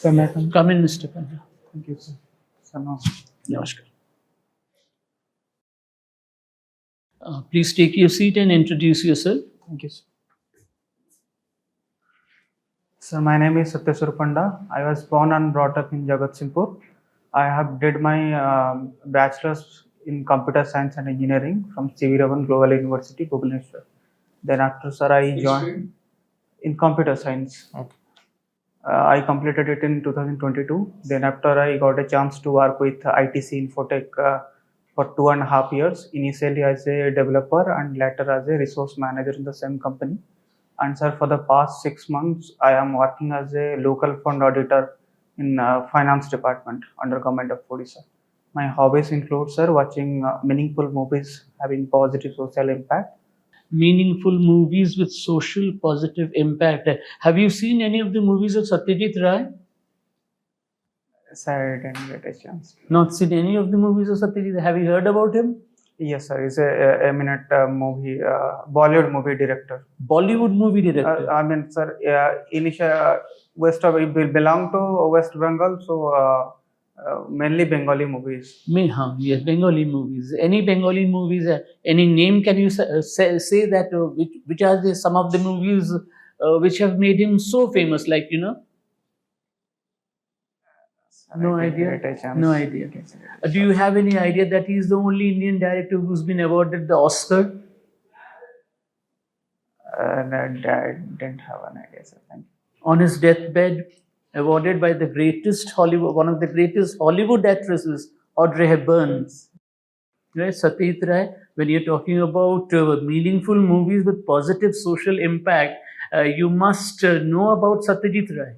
Come in, Mr. Pandey. Thank you, sir. Sir, no. Namaskar. Please take your seat and introduce yourself. Thank you, sir. Sir, my name is Satya Swaroop Pandey. I was born and brought up in Jagatsinghpur. I have did my bachelor's in computer science and engineering from CV Global University, Bhubaneswar. Then after, sir, I joined in computer science. Okay. I completed it in 2022. Then after, I got a chance to work with ITC Infotech for 2.5 years, initially as a developer and later as a resource manager in the same company. And sir, for the past 6 months, I am working as a local fund auditor in finance department under government of Odisha. My hobbies include, sir, watching meaningful movies having positive social impact. Meaningful movies with social positive impact. Have you seen any of the movies of Satyajit Ray? Sir, I didn't get a chance. Not seen any of the movies of Satyajit Ray. Have you heard about him? Yes, sir. He's a eminent movie, Bollywood movie director. Bollywood movie director. I mean, sir, initial West of, we belong to West Bengal, so mainly Bengali movies. Yes, Bengali movies. Any Bengali movies? Any name? Can you say that which are some of the movies which have made him so famous? Like No idea. No idea. Do you have any idea that he is the only Indian director who's been awarded the Oscar? I didn't have an idea, sir. Thank you. On his deathbed, awarded by the greatest Hollywood, one of the greatest Hollywood actresses, Audrey Hepburn. Right, Satyajit Ray. When you're talking about meaningful movies with positive social impact, you must know about Satyajit Ray.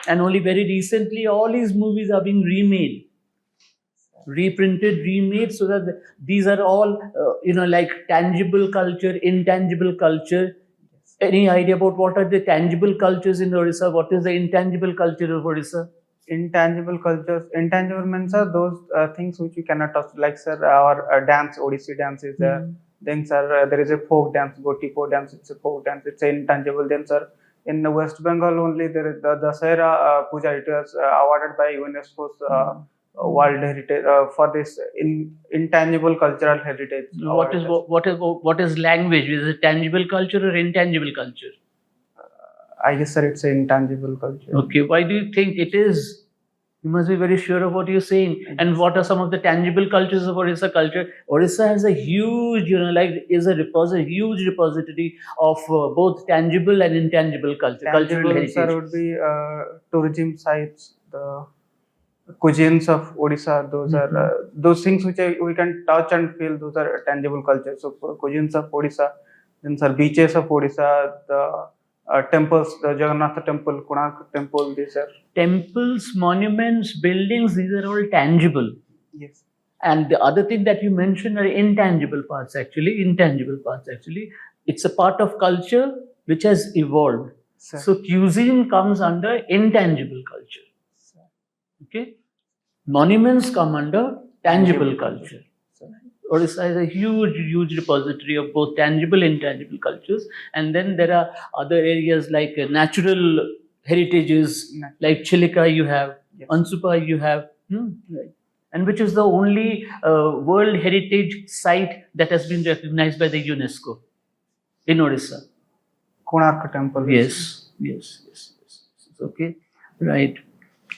And only very recently, all his movies are being remade, reprinted, remade, so that these are all, like tangible culture, intangible culture. Any idea about what are the tangible cultures in Odisha? What is the intangible culture of Odisha? Intangible cultures. Intangible means are those things which you cannot touch. Like, sir, our dance, Odissi dance is there. Then, sir, there is a folk dance, Gotiko dance. It's a folk dance. It's intangible. Then, sir, in the West Bengal only, there is the Dasara Puja. It was awarded by UNESCO's World Heritage for this intangible cultural heritage. What is language? Is it tangible culture or intangible culture? I guess, sir, it's an intangible culture. Okay, why do you think it is? You must be very sure of what you're saying. And what are some of the tangible cultures of Odisha culture? Odisha has a huge, huge repository of both tangible and intangible culture. Cultural heritage. Sir, would be tourism sites, the cuisines of Odisha. Those are those things which we can touch and feel. Those are tangible cultures. So cuisines of Odisha, then sir, beaches of Odisha, the temples, the Jagannath temple, Konark temple, these are temples, monuments, buildings. These are all tangible. Yes. And the other thing that you mentioned are intangible parts. Actually, it's a part of culture which has evolved. Sir. So cuisine comes under intangible culture. Sir. Okay, monuments come under tangible culture. Odisha is a huge repository of both tangible and intangible cultures. And then there are other areas like natural heritages, like Chilika you have, yes. Ansupa you have, right. And which is the only World Heritage Site that has been recognized by the UNESCO in Odisha. Konark temple. Yes. Okay, right.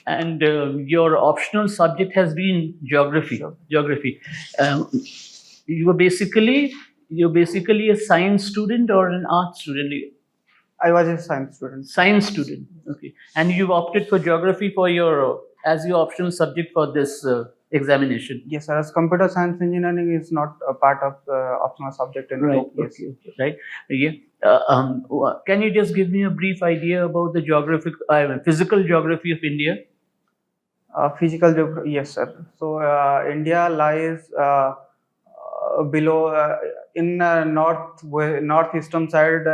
And your optional subject has been geography. Sure. Geography. You're basically a science student or an art student? I was a science student. Science student. Okay. And you opted for geography for as your optional subject for this examination. Yes, sir. As computer science engineering is not a part of the optional subject in right. OPSC. Okay. Right. Yeah. Can you just give me a brief idea about the physical geography of India? Physical geography, yes, sir. So India lies below in northeastern side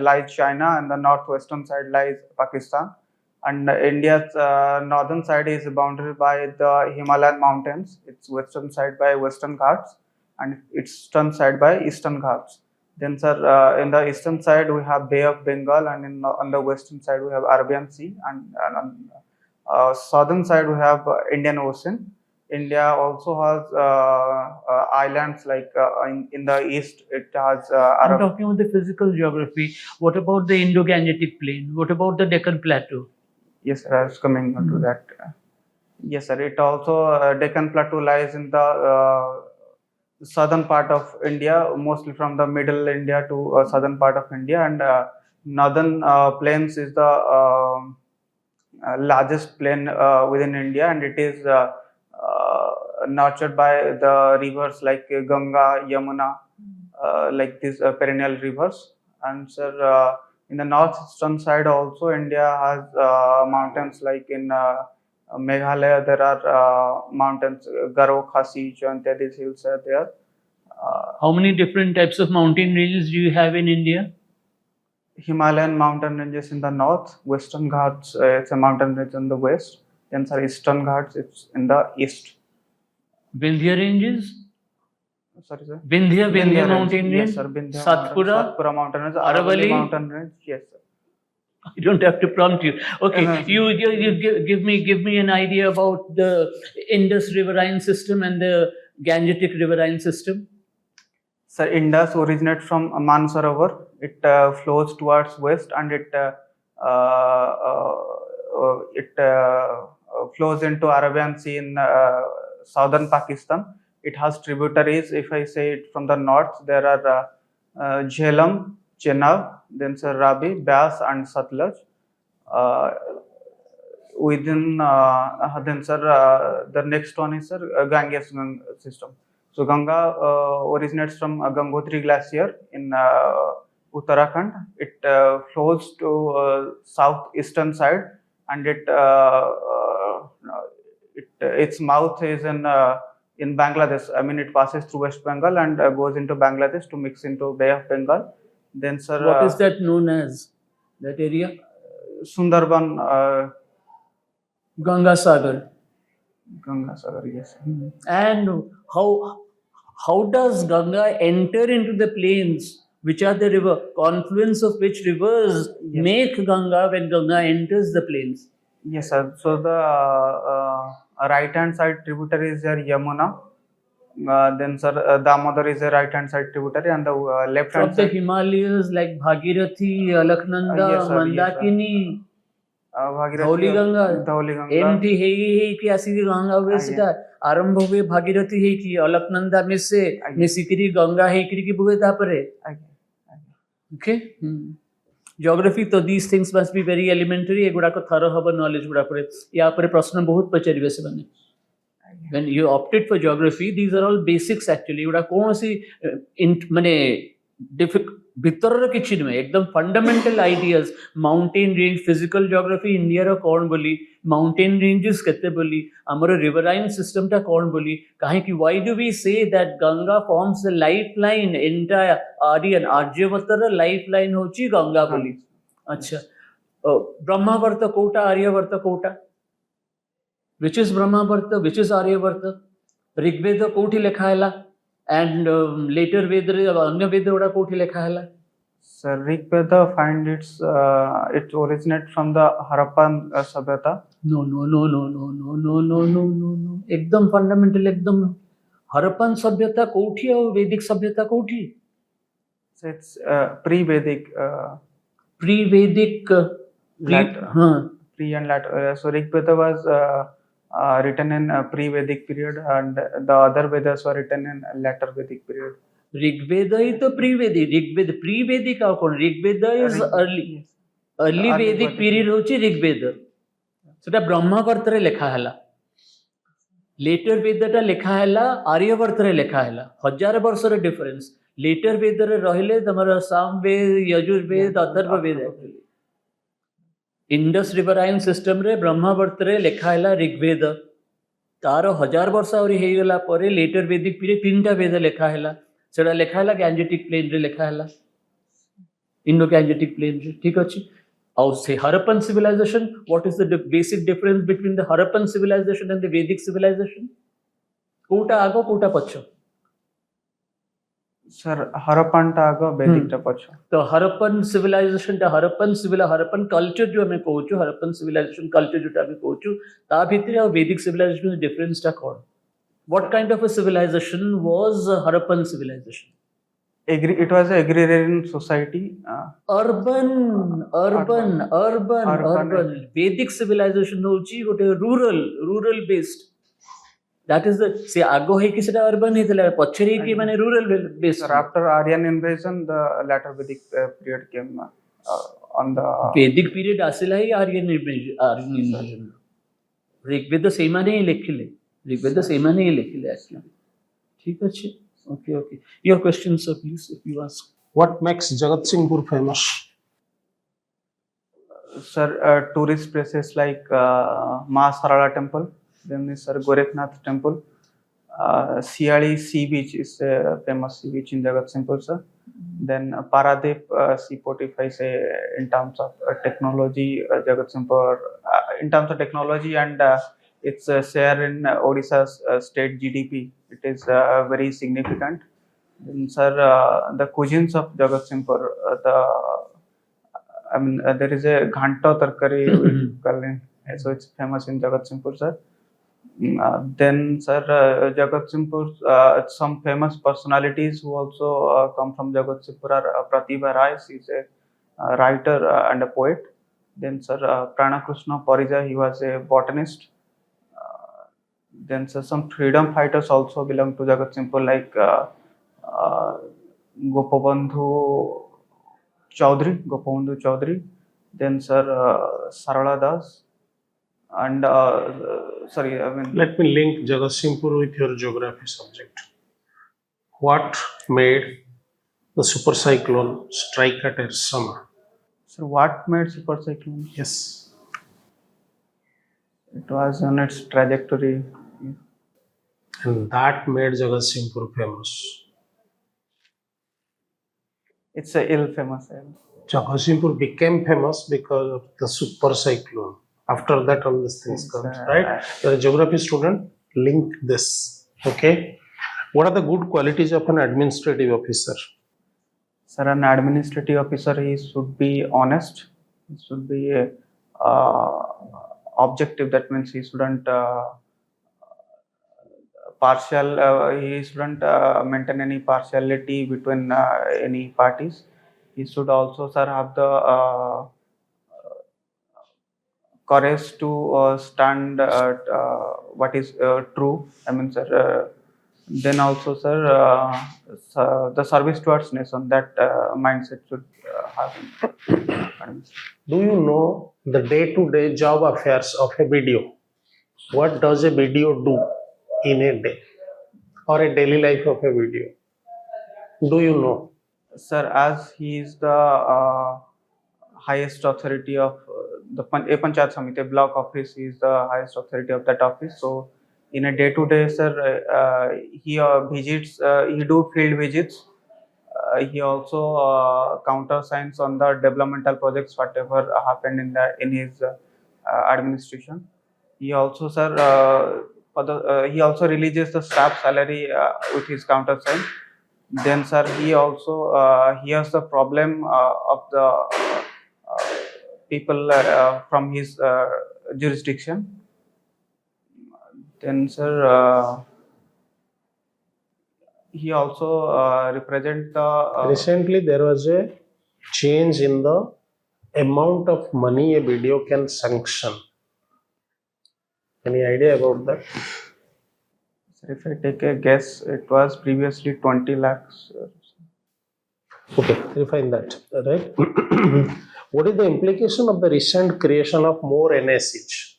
lies China, and the northwestern side lies Pakistan. And India's northern side is bounded by the Himalayan mountains. Its western side by Western Ghats, and its eastern side by Eastern Ghats. Then, sir, in the eastern side we have Bay of Bengal, and on the western side we have Arabian Sea, and southern side we have Indian Ocean. India also has islands like in the east it has I'm Arab. talking about the physical geography. What about the Indo-Gangetic Plain? What about the Deccan Plateau? Yes, sir, I was coming on to that. Yes, sir. It also Deccan Plateau lies in the southern part of India, mostly from the middle India to southern part of India, and northern plains is the largest plain within India, and it is nurtured by the rivers like Ganga, Yamuna, like these perennial rivers. And sir, in the northeastern side also India has mountains like in Meghalaya there are mountains, Garo, Khasi, Jointia, these hills are there. How many different types of mountain ranges do you have in India? Himalayan mountain ranges in the north, Western Ghats, it's a mountain range in the west. Then sir, Eastern Ghats, it's in the east. Vindhya ranges? Sorry, sir. Vindhya mountain range? Yes, sir. Vindhya Satpura mountain range, Aravalli mountain range. Yes, sir. I don't have to prompt you. Okay, you give me an idea about the Indus riverine system and the Gangetic riverine system. Sir, Indus originates from Mansarovar. It flows towards west and it flows into Arabian Sea in southern Pakistan. It has tributaries. If I say it from the north, there are Jhelum, Chenab, then sir Rabi, Beas, and Satluj. Within then sir the next one is sir Ganges system. So Ganga originates from Gangotri Glacier in Uttarakhand. It flows to southeastern side, and its mouth is in Bangladesh. I mean, it passes through West Bengal and goes into Bangladesh to mix into Bay of Bengal. Then, sir, what is that known as? That area? Sundarban. Ganga Sagar. Ganga Sagar, yes. And how does Ganga enter into the plains? Which are the river confluence of which rivers make Ganga when Ganga enters the plains? Yes, sir. So the right hand side tributary is there Yamuna. Then sir Damodar is a right hand side tributary, and the left hand from the Himalayas like Bhagirathi, Alaknanda, Mandakini. Dhauli Ganga एमटी हे कि आसिकी गंगा हुए सेटा आरंभ हुए भागीरथी हे कि अलकनंदा में से मिसिकरी गंगा हे कि बुहे तापरे okay geography तो these things must be very elementary एगुड़ा को थरो हब knowledge गुड़ा परे या परे प्रश्न बहुत पचारिबे से बने when you opted for geography these are all basics actually एगुड़ा कौन सी माने difficult भितर किछि में एकदम fundamental ideas mountain range physical geography India रो कोन बोली माउंटेन रेंजेस केते बोली हमर रिवराइन सिस्टम ता कोन बोली काहे कि why do we say that Ganga forms the lifeline entire Aryan आर्यवर्तर लाइफलाइन होची गंगा बोली अच्छा ब्रह्मावर्त कोटा आर्यवर्त कोटा which is Brahmavarta which is Aryavarta Rigveda कोठी लिखा हैला and later Veda अन्य वेद गुड़ा कोठी लिखा हैला sir Rigveda find it originates from the Harappan Sabhyata no एकदम फंडामेंटल एकदम हरप्पन सभ्यता कोठी और वैदिक सभ्यता कोठी so it's pre-Vedic pre and later so Rigveda was written in pre-Vedic period and the other Vedas were written in later Vedic period. Rigveda is the pre-Vedic. Rigveda pre-Vedic how kon? Rigveda is early Vedic period hochi Rigveda. So that Brahmavartare lekha hela. Later Veda ta lekha hela Aryavartare lekha hela. 1000 barsar difference. Later Veda re rahile tamara Samved, Yajurved, Atharva Veda actually. Indus riverine system रे ब्रह्मावर्तरे लेखा हैला ऋग्वेद तार 1000 वर्ष आउरी हे गेला परे letter वैदिक period तीनटा वेद लेखा हैला सेडा लेखा हैला गैंजेटिक प्लेन रे लेखा हैला इंडो गैंजेटिक प्लेन रे ठीक अछि और से Harappan civilisation what is the basic difference between the Harappan civilisation and the Vedic civilisation कोटा आगो कोटा पछो Sir, Harappan टा आग Vedic टा पछ. तो हरप्पन सिविलाइजेशन हरप्पन कल्चर जो आम कहूँ हरप्पन सिविलाइजेशन कल्चर जो आम कहूँ ता भितर आ वैदिक सिविलाइजेशन डिफरेंस टा कौन what kind of a civilisation was Harappan civilisation It was a agrarian society. Urban urban urban Urban. Urban Vedic civilisation होची गोटे rural rural based that is the से आगो है कि सेटा अर्बन हेतला पछरी कि माने rural based Sir, after Aryan invasion, the latter Vedic period came on the. वैदिक पीरियड आसिला ही आर्यन इन्वेजन ऋग्वेद सेमा नहीं लिखिले ऋग्वेद सेमा नहीं लिखिले एक्चुअली ठीक अच्छे okay okay your question sir please if you ask What makes Jagatsinghpur famous? Sir, tourist places like Ma Sarala temple, then is Sir Gorakhnath temple. Siali Sea Beach is a famous sea beach in Jagatsinghpur, sir. Then Paradip seaport, if I say in terms of technology, Jagatsinghpur, in terms of technology and its share in Odisha's state GDP, it is very significant. Then, sir, the cuisines of Jagatsinghpur, there is a Ghanta Tarkari, so it's famous in Jagatsinghpur, sir. Then, sir, Jagatsinghpur, some famous personalities who also come from Jagatsinghpur are Pratibha Rai, she is a writer and a poet. Then, sir, Pranakrishna Parija, he was a botanist. Then, sir, some freedom fighters also belong to Jagatsinghpur, like Gopabandhu Chaudhary. Then, sir, Sarala Das. And Let me link Jagatsinghpur with your geography subject. What made the super cyclone strike at Ersama? Sir, what made super cyclone? Yes. It was on its trajectory. And that made Jagatsinghpur famous. It's a ill famous. Jagatsinghpur became famous because of the super cyclone. After that, all these things come, right? You're a geography student, link this. Okay. What are the good qualities of an administrative officer? Sir, an administrative officer, he should be honest. He should be objective. That means he shouldn't partial. He shouldn't maintain any partiality between any parties. He should also, sir, have the courage to stand what is true. I mean, sir. Then also, sir, the service towards nation, that mindset should have. Do you know the day-to-day job affairs of a BDO? What does a BDO do in a day or a daily life of a BDO? Do you know? Sir, as he is the highest authority of a Panchayat Samiti, a block office, he is the highest authority of that office. So, in a day-to-day, sir, he visits, he do field visits. He also countersigns on the developmental projects, whatever happened in his administration. He also, sir, he also releases the staff salary with his countersign. Then, sir, he also hears the problem of the people from his jurisdiction. Then, sir, he also represent the. Recently, there was a change in the amount of money a BDO can sanction. Any idea about that? Sir, if I take a guess, it was previously 20 lakhs. Okay, refine that, right? What is the implication of the recent creation of more NSH?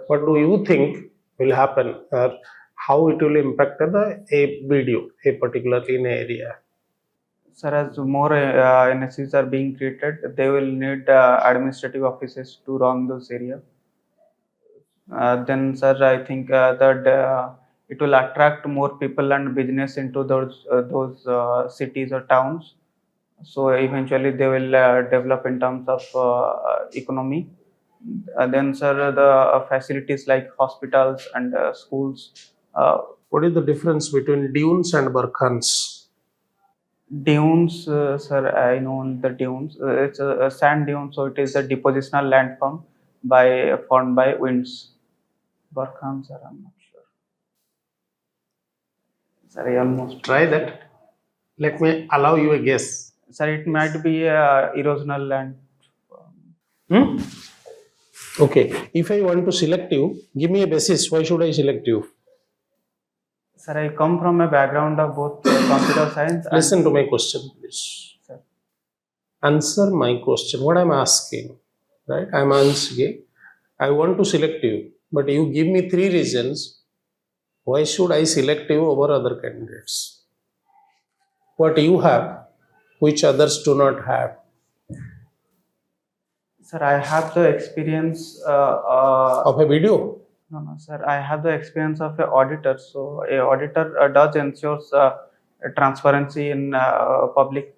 What do you think will happen, or how it will impact a BDO, particularly in an area? Sir, as more NSCs are being created, they will need administrative offices to run those areas. Then, sir, I think that it will attract more people and business into those cities or towns. So eventually, they will develop in terms of economy. Then, sir, the facilities like hospitals and schools What is the difference between dunes and barkhans? Dunes, sir, I know the dunes. It's a sand dune, so it is a depositional landform formed by winds. Barkhans, sir, I'm not sure. Sorry, almost. Try that. Let me allow you a guess. Sir, it might be a erosional land. Okay. If I want to select you, give me a basis. Why should I select you? Sir, I come from a background of both computer science and... Listen to my question, please. Sir. Answer my question. What I'm asking, right? I'm asking. I want to select you, but you give me 3 reasons. Why should I select you over other candidates? What you have, which others do not have. Sir, I have the experience Of a video? No, sir. I have the experience of an auditor. So, a auditor does ensures transparency in public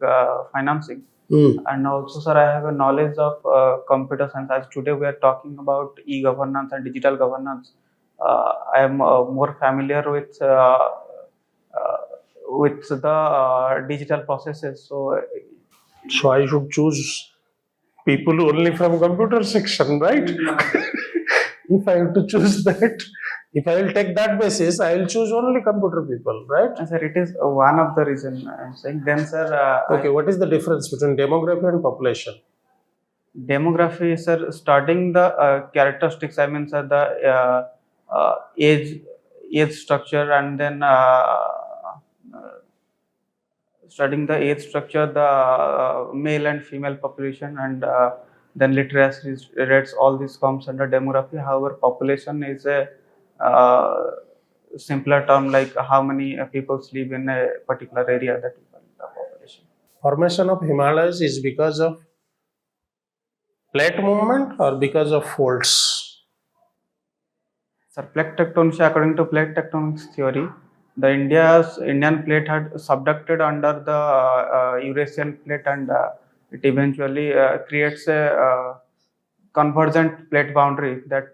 financing. And also, sir, I have a knowledge of computer science. As today we are talking about e-governance and digital governance, I am more familiar with the digital processes. So I should choose people only from computer section, right? If I have to choose that, if I will take that basis, I will choose only computer people, right? Sir, it is one of the reason I'm saying. Then, sir. Okay, what is the difference between demography and population? Demography, sir, studying the characteristics. I mean, sir, the age structure, and then studying the age structure, the male and female population, and then literacy rates. All this comes under demography. However, population is a simpler term, like how many people live in a particular area, that is the population. Formation of Himalayas is because of plate movement or because of faults? Sir, plate tectonics, according to plate tectonics theory, the Indian plate had subducted under the Eurasian plate, and it eventually creates a convergent plate boundary that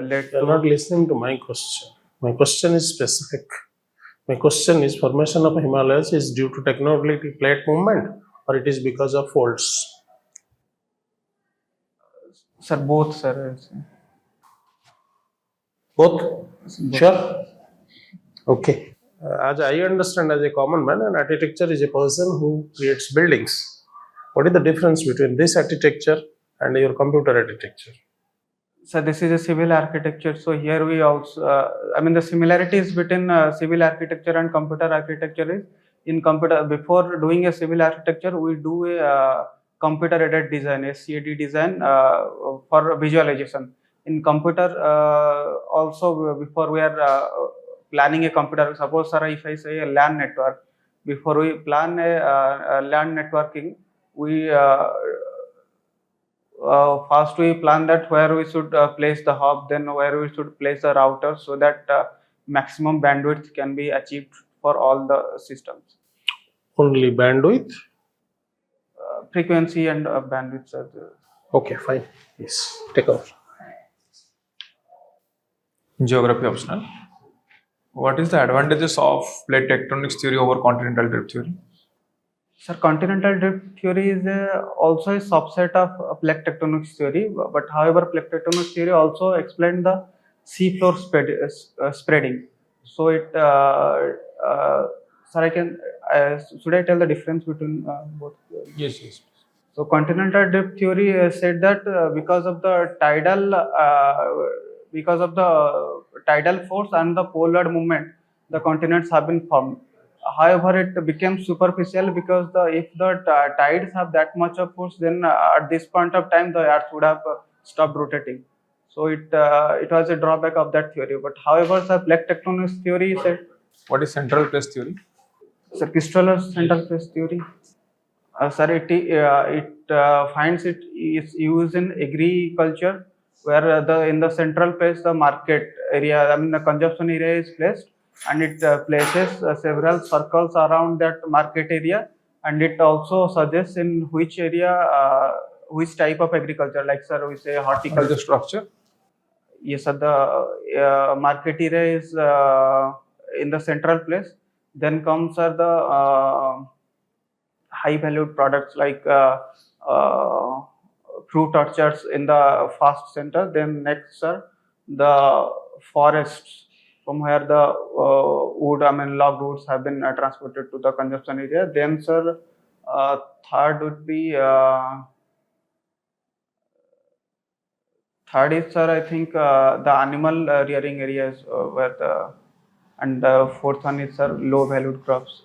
led You are to... not listening to my question. My question is specific. My question is, formation of Himalayas is due to tectonic plate movement or it is because of faults? Sir, both, sir. Both? Sure? Okay. As I understand, as a common man, an architecture is a person who creates buildings. What is the difference between this architecture and your computer architecture? So this is a civil architecture. So here we also, I mean, the similarities between civil architecture and computer architecture is, in computer, before doing a civil architecture, we do a computer aided design, a CAD design for visualization. In computer, also before we are planning a computer, suppose, sir, if I say a LAN network, before we plan a LAN networking, we first we plan that where we should place the hub, then where we should place the router, so that maximum bandwidth can be achieved for all the systems. Only bandwidth? Frequency and bandwidth, sir. Okay, fine. Yes, take over. Geography optional. What is the advantages of plate tectonics theory over continental drift theory? Sir, continental drift theory is also a subset of plate tectonics theory, but however, plate tectonics theory also explained the seafloor spreading. So it, sir, should I tell the difference between both? Yes. So continental drift theory said that because of the tidal force and the polar movement, the continents have been formed. However, it became superficial because if the tides have that much of force, then at this point of time the Earth would have stopped rotating. So it was a drawback of that theory. But however, sir, plate tectonics theory said. What is central place theory? Sir, crystallar central place theory. Sir, it finds it is used in agriculture, where in the central place the market area, I mean the consumption area is placed, and it places several circles around that market area, and it also suggests in which area, which type of agriculture, like, sir, we say horticulture. The structure? Yes, sir, the market area is in the central place. Then comes are the high valued products like fruit orchards in the fast center. Then next are the forests from where the log woods have been transported to the consumption area. Then sir, third would be third is sir, I think the animal rearing areas where the, and the fourth one is sir, low valued crops.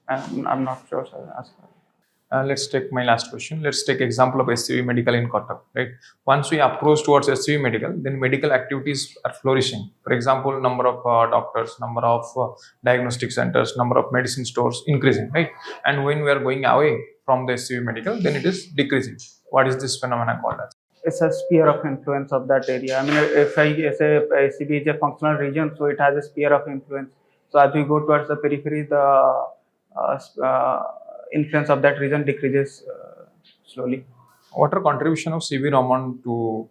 I'm not sure sir. Let's take my last question. Let's take example of SCV medical in Kotak, right? Once we approach towards SCV medical, then medical activities are flourishing. For example, number of doctors, number of diagnostic centers, number of medicine stores increasing, right? And when we are going away from the SCV medical, then it is decreasing. What is this phenomena called as? It's a sphere of influence of that area. I mean, if I say SCB is a functional region, so it has a sphere of influence. So as we go towards the periphery, the influence of that region decreases slowly. What are contribution of C.V. Raman to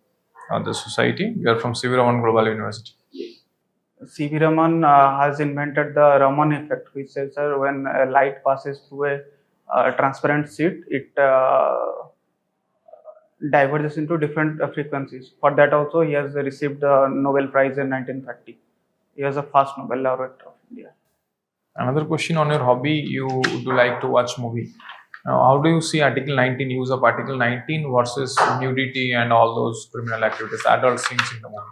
the society? You are from C.V. Raman Global University. C.V. Raman has invented the Raman effect, which says when light passes through a transparent sheet, it diverges into different frequencies. For that also, he has received the Nobel Prize in 1930. He was the first Nobel laureate of India. Another question on your hobby, you do like to watch movie. Now, how do you see Article 19, use of Article 19 versus nudity and all those criminal activities, adult scenes in the movie?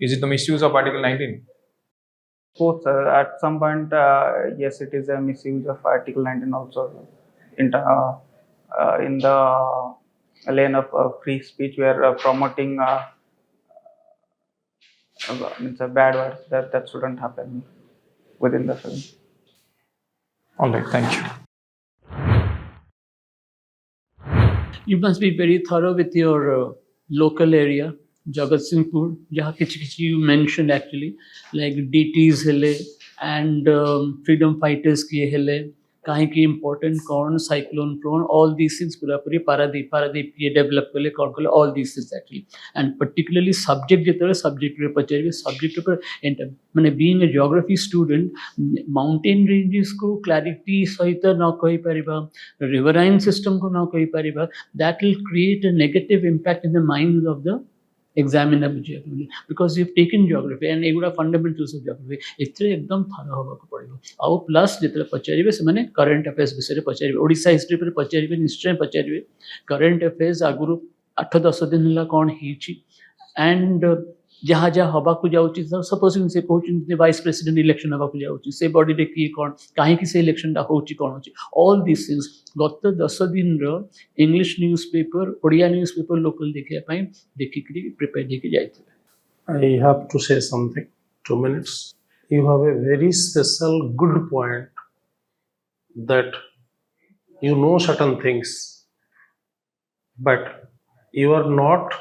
Is it the misuse of Article 19? Both, at some point, yes, it is a misuse of Article 19 also in the lane of free speech, where promoting it's a bad word that shouldn't happen within the film. All right, thank you. You must be very thorough with your local area, Jagat Singhpur, jaha kichi you mentioned actually, like DTs hele and freedom fighters kiye hele, kahin ki important corn, cyclone prone, all these things pura puri Paradeep ye develop kale, all these things actually. And particularly subject subject mane being a geography student, mountain ranges ko clarity sahita na kahi pariba, riverine system ko na kahi pariba, that will create a negative impact in the minds of the examiner, because you've taken geography and eguda fundamentals of geography etre ekdam thara hoba ko padibo. Au plus jetara pacharibe semane current affairs bisare pacharibe, Odisha history par pacharibe, nischay pacharibe, current affairs aguru 8-10 din hela kon heichi, and jaha jaha haba ko jauchi, supposing se kohchi vice president election haba ko jauchi, se body re ki kon kahi ki se election da hochi kon hochi, all these things gata 10 din ra English newspaper, Odia newspaper local dekhe pai dekhi kri prepare dekhi jaithe. I have to say something. 2 minutes. You have a very special good point that you know certain things, but you are not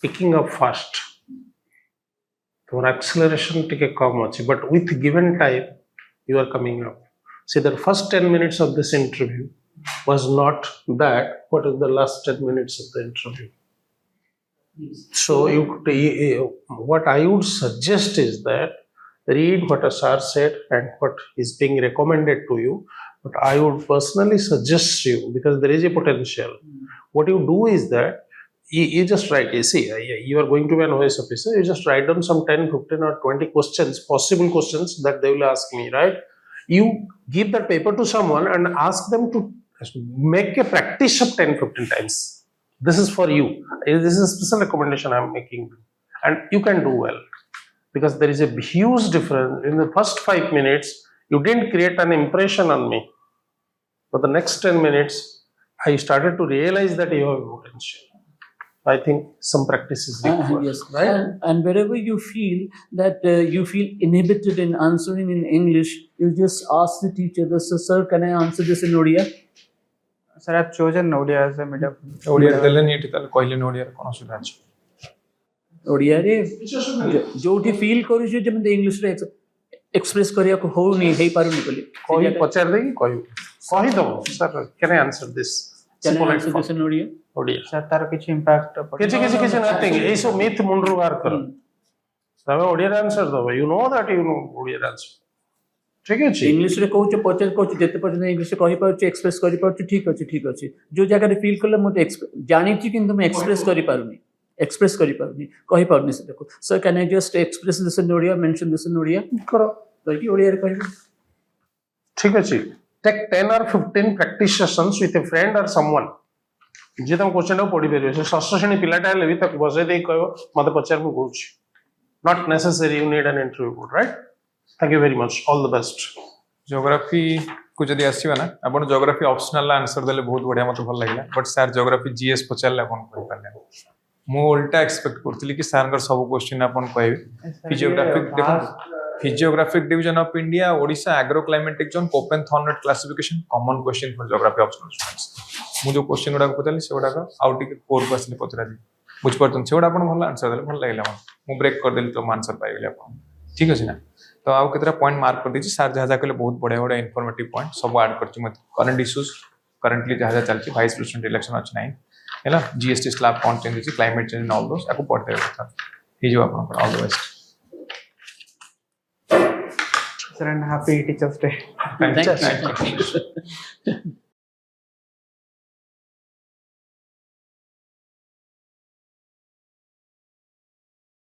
picking up fast. Your acceleration take a much, but with given time, you are coming up. See, the first 10 minutes of this interview was not bad. What is the last 10 minutes of the interview? So, what I would suggest is that read what a sir said and what is being recommended to you. But I would personally suggest you, because there is a potential. What you do is that you just write, you see, you are going to be an OS officer, you just write down some 10, 15 or 20 questions, possible questions that they will ask me, right? You give that paper to someone and ask them to make a practice of 10, 15 times. This is for you. This is a special recommendation I am making. And you can do well. Because there is a huge difference. In the first 5 minutes, you didn't create an impression on me. For the next 10 minutes, I started to realize that you have potential. I think some practice is required. Yes, right. And wherever you feel that you feel inhibited in answering in English, you just ask the teacher, sir, can I answer this in Odia? Sir, I've chosen Odia as a medium. Odia Odia Odia re joti feel karuchu je mate English re express kariya ko ho ni hei paruni kali. Koi pachar degi koi. Koi do, sir, can I answer this? Can I answer this in Odia? Odia. Sir, tar kichhi impact Kichi nothing. Ei so myth mundu var karo. तमे Odia answer दो, you know that you know Odia answer ठीक अछि English रे कहूछ पचार कहूछ जते पर्यंत English कहि पाउछ express करि पाउछ ठीक अछि जो जगह रे फील करले मते जानि छी किंतु मैं एक्सप्रेस करि पारुनी कहि पारुनी से देखो sir can I just express this in Odia mention this in Odia करो कि ओडिया रे कहबो ठीक अछि take 10 or 15 practice sessions with a friend or someone जे तुम क्वेश्चन को पढ़ी परिबे से षष्ठ श्रेणी पिलाटा हेले भी तक बजे दे कहबो मते पचार मु कहूछ not necessary you need an interview board right thank you very much all the best geography को जदि आसीबा ना आपण ज्योग्राफी ऑप्शनल आंसर देले बहुत बढ़िया मते भल लागला बट सर ज्योग्राफी जीएस पचारले आपण कहि पाले मु उल्टा एक्सपेक्ट करथिली कि सर कर सब क्वेश्चन आपण कहबे फिजियोग्राफिक देखो physiographic division of India Odisha agro climatic zone Koppen Thornthwaite classification common question for geography optional students मु जो क्वेश्चन गुडा पचारली से गुडा आउट के कोर को आसले पचरा दी बुझ परतन से गुडा आपण भल आंसर देले भल लागला मु ब्रेक कर देली तो आंसर पाइ गेले आपण ठीक अछि ना तो आउ केतरा पॉइंट मार्क कर दीची सर जहाँ कहले बहुत बढ़िया बढ़िया इनफॉर्मेटिव पॉइंट सब ऐड करछि मत करंट इश्यूज करंटली जहाँ चलछि वाइस प्रेसिडेंट इलेक्शन अछि नाही हैला जीएसटी स्लैब कौन चेंज अछि क्लाइमेट चेंज ऑल दोस आको पढ़ते रहता हे जो आपन all the best Sir, and happy Teachers' Day. Thank you.